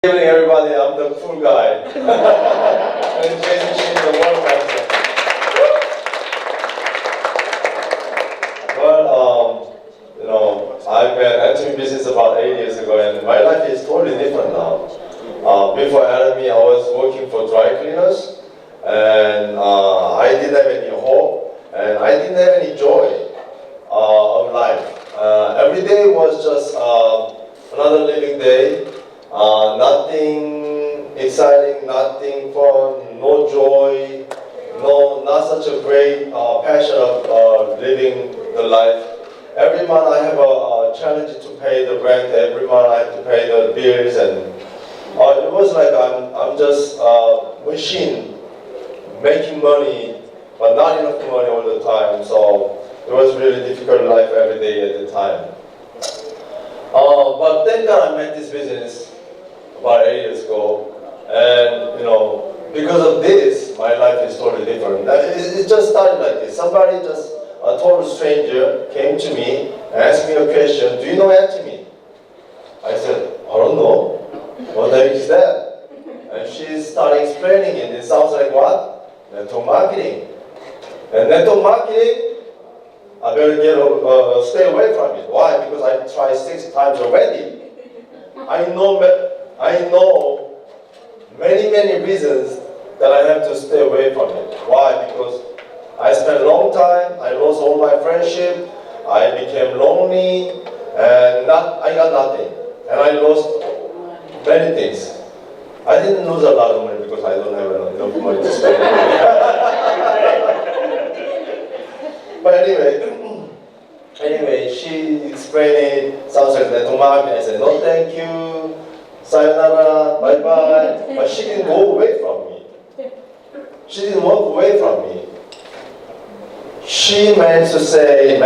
Good evening, everybody. I'm the cool guy. And Jason Shin, the world master. Well, I met Atomy business about 8 years ago, and my life is totally different now. Before Atomy, I was working for dry cleaners, and I didn't have any hope, and I didn't have any joy of life. Every day was just another living day. Nothing exciting, nothing fun, no joy, not such a great passion of living the life. Every month I have a challenge to pay the rent. Every month I have to pay the bills, and it was like I'm just a machine making money, but not enough money all the time. So it was really difficult life every day at the time. But thank God I met this business about 8 years ago, and because of this, my life is totally different. It just started like this. Somebody, just a total stranger, came to me and asked me a question. Do you know Atomy? I said, I don't know. What the heck is that? And she started explaining it. It sounds like what? Network marketing. And network marketing, I better stay away from it. Why? Because I tried 6 times already. I know many reasons that I have to stay away from it. Why? Because I spent a long time, I lost all my friendship, I became lonely, and I got nothing. And I lost many things. I didn't lose a lot of money because I don't have enough money to spend. But anyway, she explained it, sounds like network marketing. I said, no thank you. Sayonara, bye-bye. But she didn't go away from me. She didn't walk away from me. She managed to say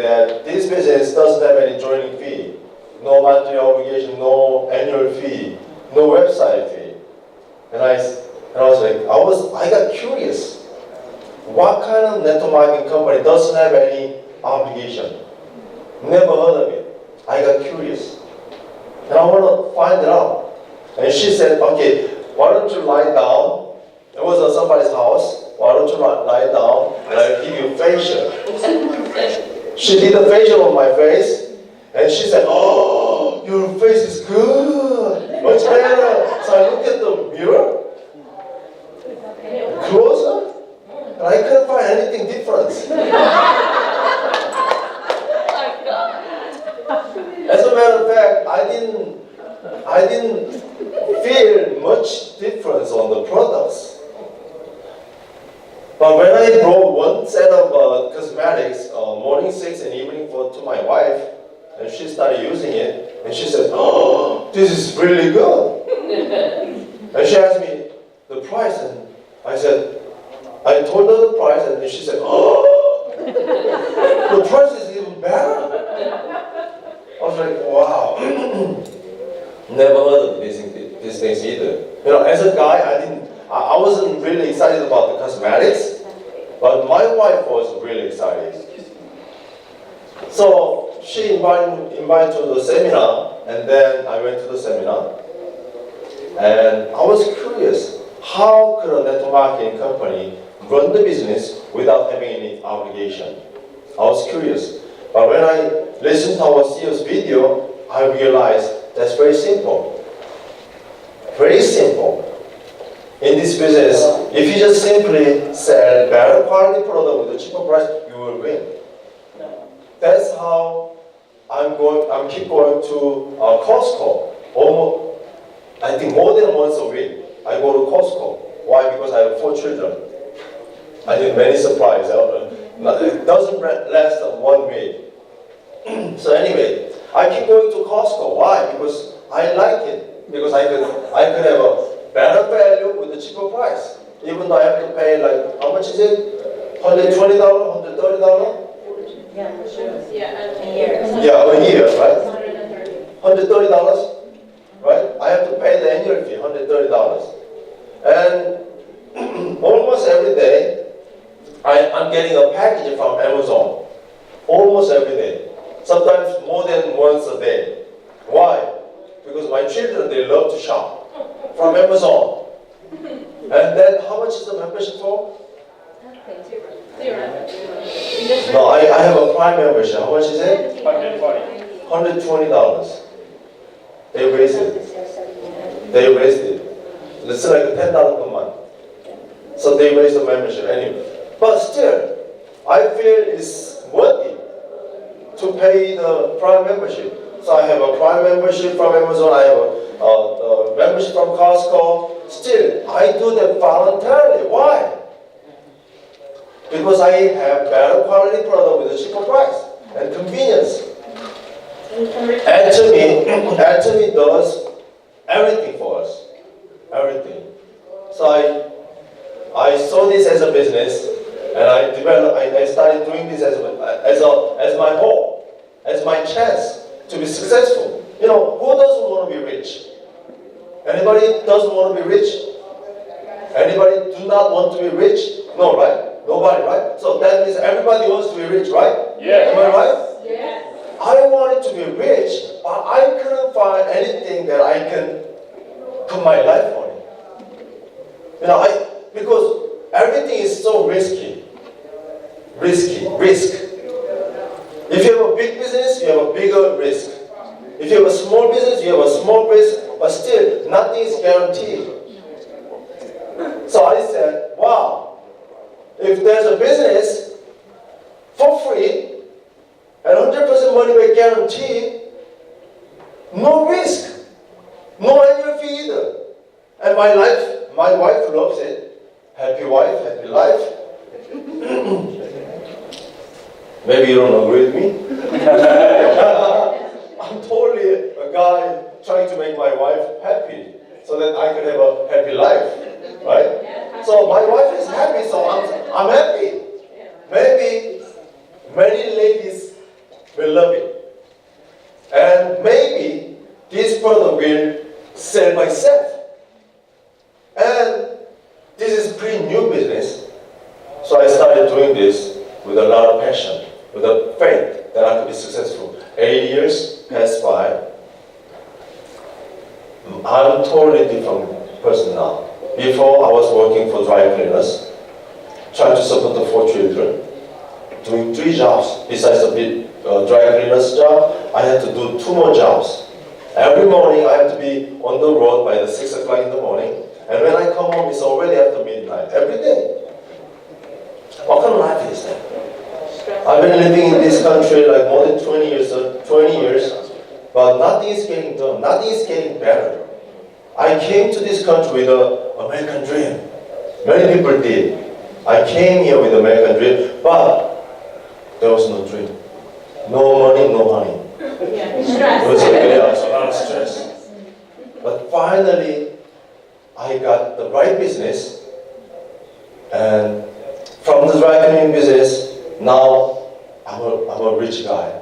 that this business doesn't have any joining fee, no monthly obligation, no annual fee, no website fee. And I was like, I got curious. What kind of network marketing company doesn't have any obligation? Never heard of it. I got curious. And I want to find it out. And she said, okay, why don't you lie down? It was at somebody's house. Why don't you lie down and I'll give you a facial. She did a facial on my face. And she said, oh, your face is good. Much better. So I looked at the mirror. Closer. And I couldn't find anything different. As a matter of fact, I didn't feel much difference on the products. But when I brought one set of cosmetics, morning 6 and evening 4, to my wife, and she started using it, and she said, oh, this is really good. And she asked me the price, and I told her the price, and she said, oh, the price is even better. I was like, wow. Never heard of these things either. As a guy, I wasn't really excited about the cosmetics, but my wife was really excited. So she invited me to the seminar, and then I went to the seminar. And I was curious, how could a network marketing company run the business without having any obligation? I was curious. But when I listened to our CEO's video, I realized that's very simple. Very simple. In this business, if you just simply sell better quality product with a cheaper price, you will win. That's how I'm keep going to Costco. Almost, I think more than once a week, I go to Costco. Why? Because I have 4 children. I need many supplies. It doesn't last 1 week. So anyway, I keep going to Costco. Why? Because I like it. Because I could have a better value with a cheaper price. Even though I have to pay like, how much is it? $120, $130? Yeah, a year, right? $130, right? I have to pay the annual fee, $130. And almost every day, I'm getting a package from Amazon. Almost every day. Sometimes more than once a day. Why? because my children, they love to shop from Amazon. And then how much is the membership for? No, I have a Prime membership. How much is it? $120. They raised it. They raised it. It's like $10 per month. So they raised the membership anyway. But still, I feel it's worth it to pay the Prime membership. So I have a Prime membership from Amazon. I have a membership from Costco. Still, I do that voluntarily. Why? Because I have better quality product with a cheaper price and convenience. Atomy does everything for us. Everything. So I saw this as a business, and I started doing this as my hope, as my chance to be successful. You know, who doesn't want to be rich? Anybody doesn't want to be rich? Anybody do not want to be rich? No, right? Nobody, right? So that means everybody wants to be rich, right? Yes. Am I right? Yes. I wanted to be rich, but I couldn't find anything that I can put my life on it. You know, because everything is so risky. Risk. If you have a big business, you have a bigger risk. If you have a small business, you have a small risk, but still, nothing is guaranteed. So I said, wow, if there's a business for free, and 100% money back guarantee, no risk, no annual fee either. And my wife loves it. Happy wife, happy life. Maybe you don't agree with me. I'm totally a guy trying to make my wife happy so that I can have a happy life, right? So my wife is happy, so I'm happy. Maybe many ladies will love it. And maybe this product will sell by itself. And this is pretty new business. So I started doing this with a lot of passion, with a faith that I could be successful. 8 years passed by. I'm a totally different person now. Before, I was working for dry cleaners, trying to support the 4 children, doing 3 jobs. Besides the dry cleaner's job, I had to do 2 more jobs. Every morning, I have to be on the road by the 6 o'clock in the morning. And when I come home, it's already after midnight, every day. What kind of life is that? I've been living in this country like more than 20 years, but nothing is getting done, nothing is getting better. I came to this country with an American dream. Many people did. I came here with American dream, but there was no dream. No money, no honey. It was a lot of stress. But finally, I got the right business, and from the dry cleaning business, now I'm a rich guy.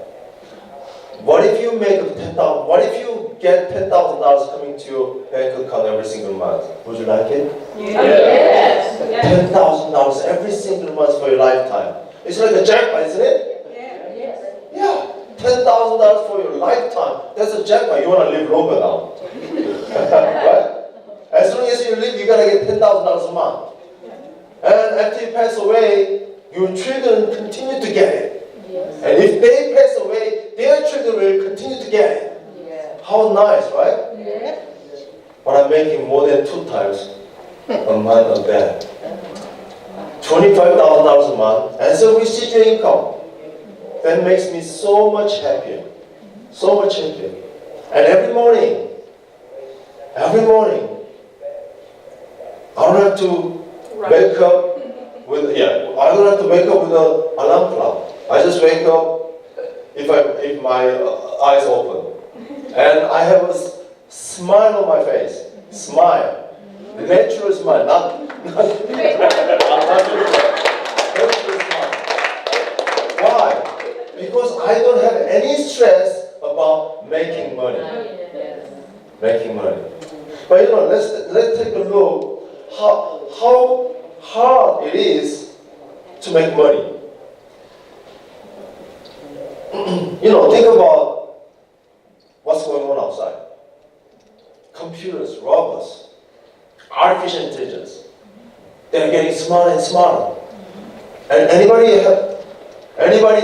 What if you make $10,000? What if you get $10,000 coming to your bank account every single month? Would you like it? Yes. $10,000 every single month for your lifetime. It's like a jackpot, isn't it? Yes. Yeah. $10,000 for your lifetime. That's a jackpot. You want to live longer now. Right? As long as you live, you gotta get $10,000 a month. And after you pass away, your children continue to get it. Yes. And if they pass away, their children will continue to get it. Yes. How nice, right? Yes. But I'm making more than 2 times a month of that. $25,000 a month as a residual income. That makes me so much happier. So much happier. And every morning, I don't have to wake up with I don't have to wake up with an alarm clock. I just wake up if my eyes open, and I have a smile on my face. Smile, natural smile, not natural smile. Why? Because I don't have any stress about making money. Making money. But you know, let's take a look how hard it is to make money. You know, think about what's going on outside. computers, robots, artificial intelligence. They're getting smarter and smarter. And anybody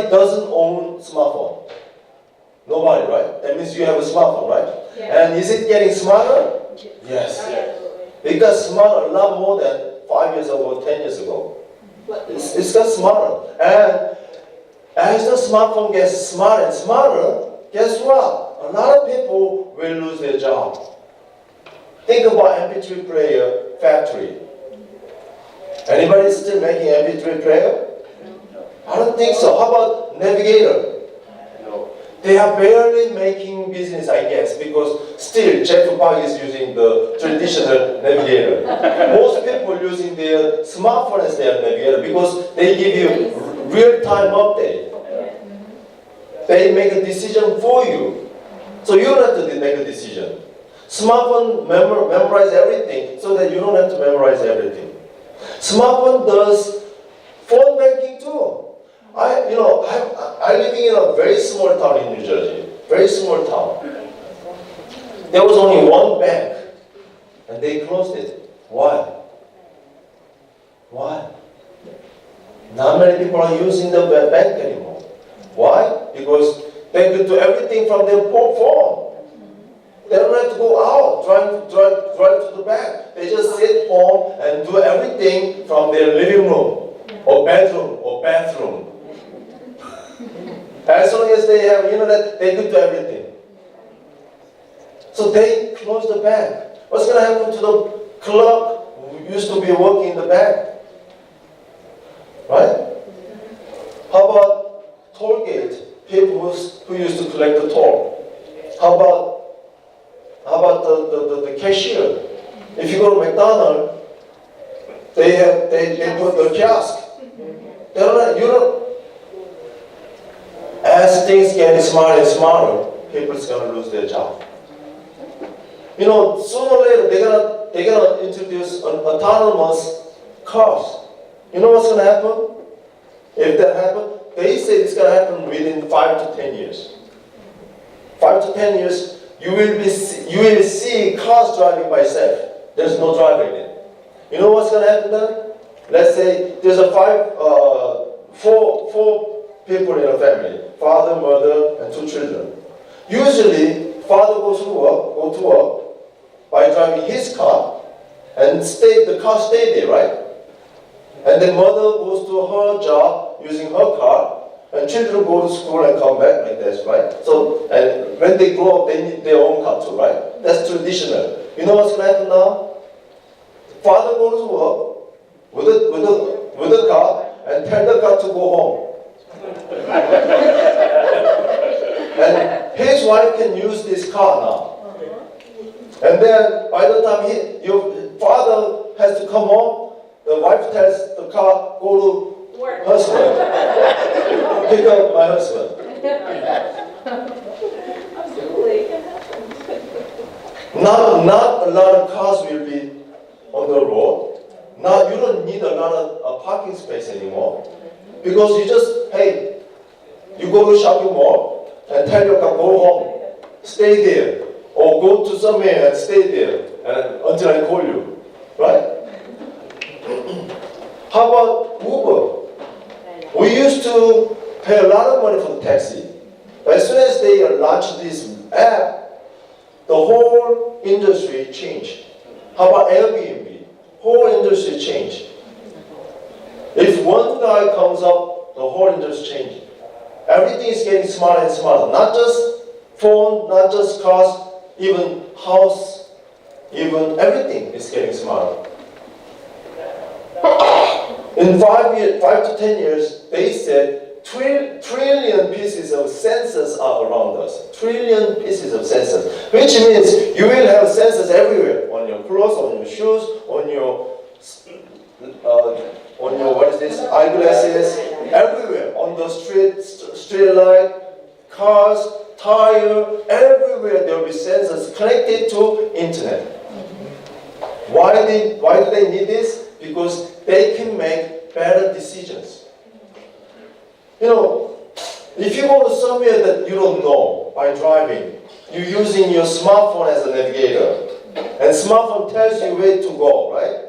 doesn't own smartphone? Nobody, right? That means you have a smartphone, right? Yeah. And is it getting smarter? Yes. It got smarter a lot more than 5 years ago, 10 years ago. It's got smarter. And as the smartphone gets smarter and smarter, guess what? A lot of people will lose their job. Think about MP3 player factory. Anybody still making MP3 player? I don't think so. How about navigator? They are barely making business, I guess, because still Jeff Park is using the traditional navigator. Most people using their smartphone as their navigator because they give you real-time update. They make a decision for you. So you don't have to make a decision. Smartphone memorize everything so that you don't have to memorize everything. Smartphone does phone banking too. I'm living in a very small town in New Jersey. Very small town. There was only one bank, and they closed it. Why? Why? Not many people are using the bank anymore. Why? Because they could do everything from their phone. They don't have to go out, drive to the bank. They just sit home and do everything from their living room, or bedroom, or bathroom. As long as they have internet, they could do everything. So they close the bank. What's going to happen to the clerk who used to be working in the bank? Right? How about toll gate? People who used to collect the toll. How about the cashier? If you go to McDonald's, they put the kiosk. As things get smarter and smarter, people's gonna lose their job. Sooner or later they're gonna introduce autonomous cars. You know what's gonna happen? If that happens, they say it's gonna happen within 5 to 10 years. 5 to 10 years, you will see cars driving by itself. There's no driver in it. You know what's gonna happen then? Let's say there's four people in a family, father, mother, and 2 children. Usually, father go to work by driving his car, and the car stay there, right? And then mother goes to her job using her car, and children go to school and come back like this, right? So, and when they grow up, they need their own car too, right? That's traditional. You know what's going to happen now? Father goes to work with a car and tell the car to go home. And his wife can use this car now. And then by the time your father has to come home, the wife tells the car, go to work. Husband. Pick up my husband. Absolutely. Not a lot of cars will be on the road. Now you don't need a lot of parking space anymore. Because you go to shopping mall and tell your car, go home, stay there, or go to somewhere and stay there until I call you, right? How about Uber? We used to pay a lot of money for the taxi. But as soon as they launched this app, the whole industry changed. How about Airbnb? Whole industry changed. If one guy comes up, the whole industry changes. Everything is getting smarter and smarter. Not just phone, not just cars, even house, even everything is getting smarter. In 5 to 10 years, they said trillion pieces of sensors are around us. Trillion pieces of sensors. Which means you will have sensors everywhere. On your clothes, on your shoes, on your eyeglasses, everywhere. On the street light, cars, tire, everywhere there will be sensors connected to internet. Why do they need this? Because they can make better decisions. If you go to somewhere that you don't know by driving, you're using your smartphone as a navigator. And smartphone tells you where to go, right?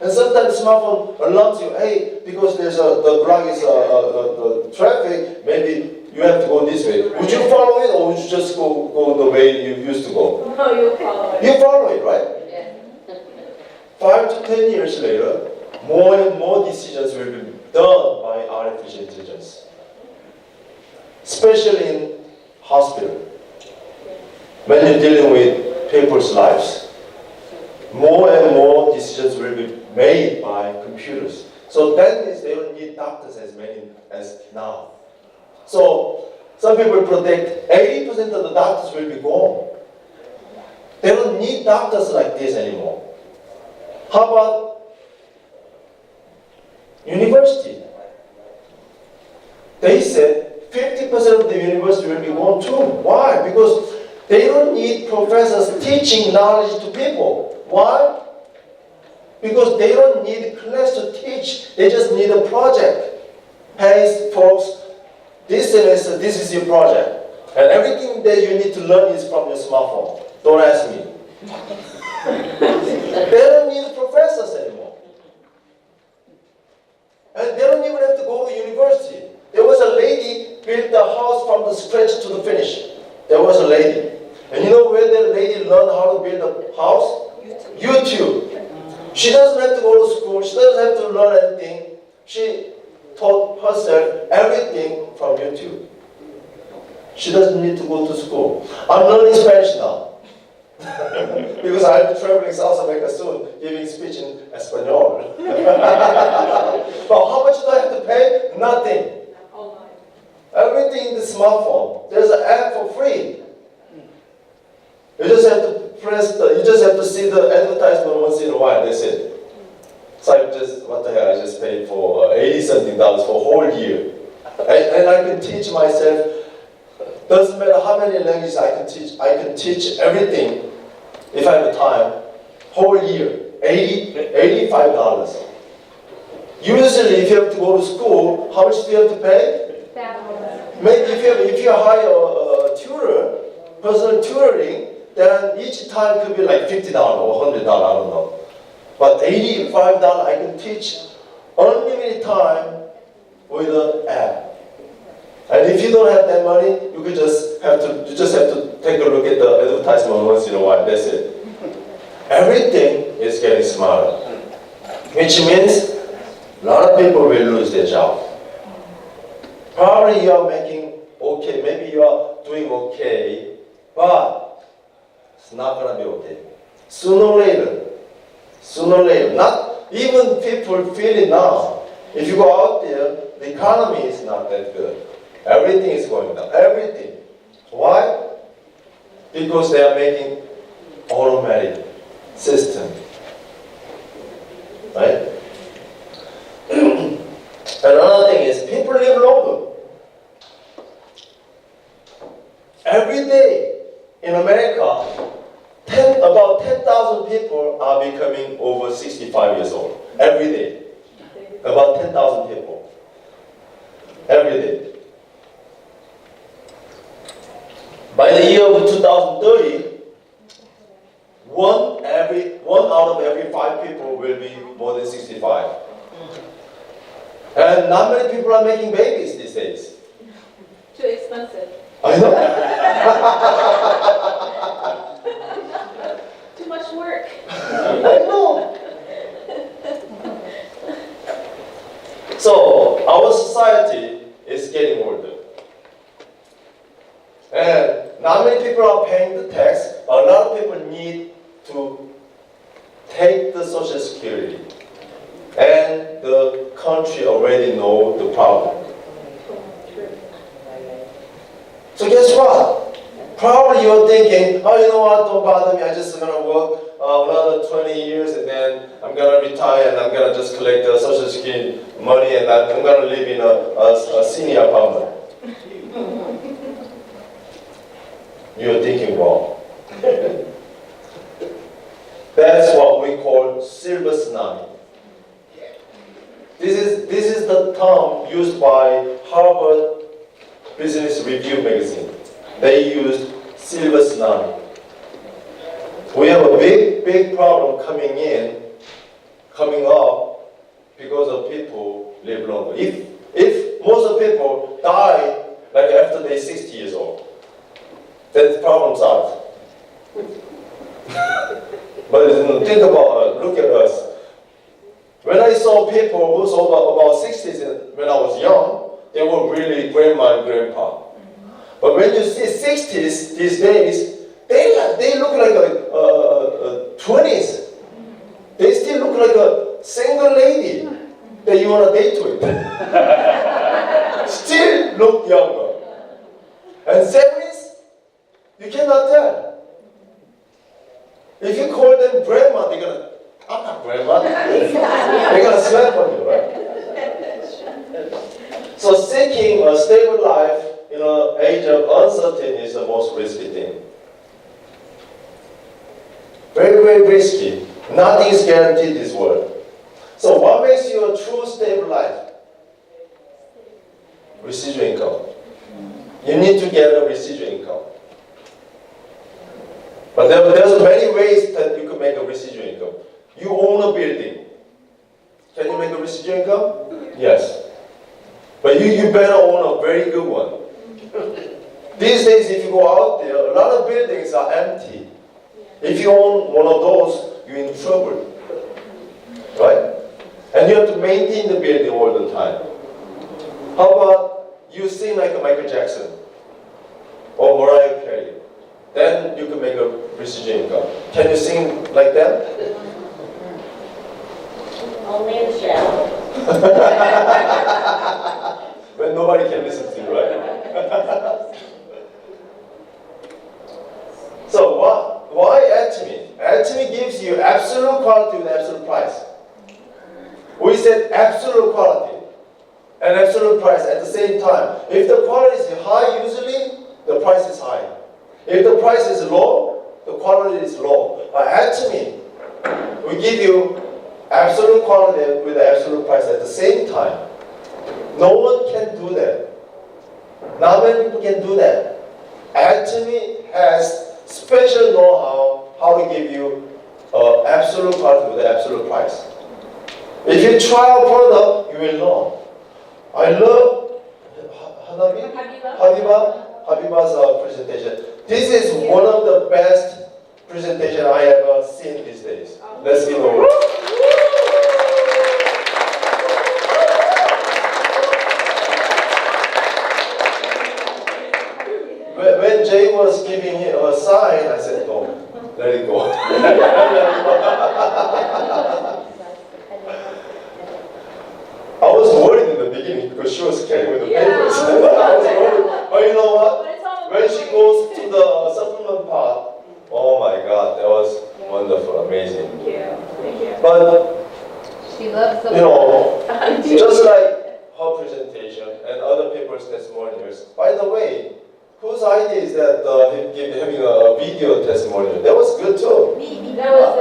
And sometimes smartphone alerts you, hey, because there's the block is the traffic, maybe you have to go this way. Would you follow it, or would you just go the way you used to go? No, you follow it. You follow it, right? Yeah. 5 to 10 years later, more and more decisions will be done by artificial intelligence. Especially in hospital. When you're dealing with people's lives, more and more decisions will be made by computers. So that means they don't need doctors as many as now. So some people predict 80% of the doctors will be gone. They don't need doctors like this anymore. How about university? They said 50% of the university will be gone too. Why? Because they don't need professors teaching knowledge to people. Why? Because they don't need class to teach. They just need a project. Hey, folks, this semester, this is your project. And everything that you need to learn is from your smartphone. Don't ask me. They don't need professors anymore. And they don't even have to go to university. There was a lady built the house from the scratch to the finish. There was a lady. And you know where the lady learned how to build a house? YouTube. She doesn't have to go to school. She doesn't have to learn anything. She taught herself everything from YouTube. She doesn't need to go to school. I'm learning Spanish now. Because I'll be traveling South America soon, giving speech in Espanol. But how much do I have to pay? Nothing. Everything in the smartphone. There's an app for free. You just have to you just have to see the advertisement once in a while, that's it. So I just, what the hell, I just paid for $80-something for a whole year. And I can teach myself, doesn't matter how many languages I can teach everything, if I have time, whole year, $85. Usually if you have to go to school, how much do you have to pay? Maybe if you hire a tutor, personal tutoring, then each time could be like $50 or $100, I don't know. But $85, I can teach unlimited time with an app. And if you don't have that money, you just have to take a look at the advertisement once in a while. That's it. Everything is getting smarter, which means a lot of people will lose their job. Probably you are making okay, maybe you are doing okay, but it's not going to be okay. Sooner or later, not even people feel it now. If you go out there, the economy is not that good. Everything is going down, everything. Why? Because they are making automatic system, right? Another thing is people live longer. Every day in America, about 10,000 people are becoming over 65 years old. Every day. About 10,000 people. Every day. By the year of 2030, one out of every 5 people will be more than 65. And not many people are making babies these days. Too expensive. I know. Too much work. I know. So our society is getting older. And not many people are paying the tax. A lot of people need to take the Social Security. And the country already knows the problem. So guess what? Probably you're thinking, oh, you know what, don't bother me, I'm just going to work another 20 years and then I'm going to retire and I'm going to just collect the Social Security money and I'm going to live in a senior apartment. You're thinking wrong. That's what we call silver tsunami. This is the term used by Harvard Business Review magazine. They used silver tsunami. We have a big problem coming up because of people live longer. If most of people die like after they're 60 years old, then the problem solved. But think about look at us. When I saw people who was about 60s when I was young, they were really grandma and grandpa. But when you see 60s these days, they look like a 20s. They still look like a single lady that you want to date with. Still look younger. And 70s, you cannot tell. If you call them grandma, they're gonna, I'm not grandma. They're gonna slap on you, right? So seeking a stable life in an age of uncertainty is the most risky thing. Very, very risky. Nothing is guaranteed in this world. So what makes you a true stable life? Residual income. You need to get a residual income. But there's many ways that you can make a residual income. You own a building. Can you make a residual income? Yes. But you better own a very good one. These days, if you go out there, a lot of buildings are empty. If you own one of those, you're in trouble. Right? And you have to maintain the building all the time. How about you sing like a Michael Jackson or Mariah Carey? Then you can make a residual income. Can you sing like that? Only in the shower. When nobody can listen to you, right? So why Atomy? Atomy gives you absolute quality with absolute price. We said absolute quality and absolute price at the same time. If the quality is high, usually the price is high. If the price is low, the quality is low. But Atomy, we give you absolute quality with absolute price at the same time. No one can do that. Not many people can do that. Atomy has special know-how how to give you absolute quality with absolute price. If you try our product, you will know. I love Habiba's presentation. This is one of the best presentations I ever seen these days. Let's give it a word. When Jay was giving him a sign, I said, no, let it go. I was worried in the beginning because she was carrying with the papers. I was worried. But you know what? When she goes to the supplement part, oh my God, that was wonderful, amazing. Thank you. Thank you. But, She loves the you know, just like her presentation and other people's testimonials, by the way, whose idea is that having a video testimonial? That was good too. That was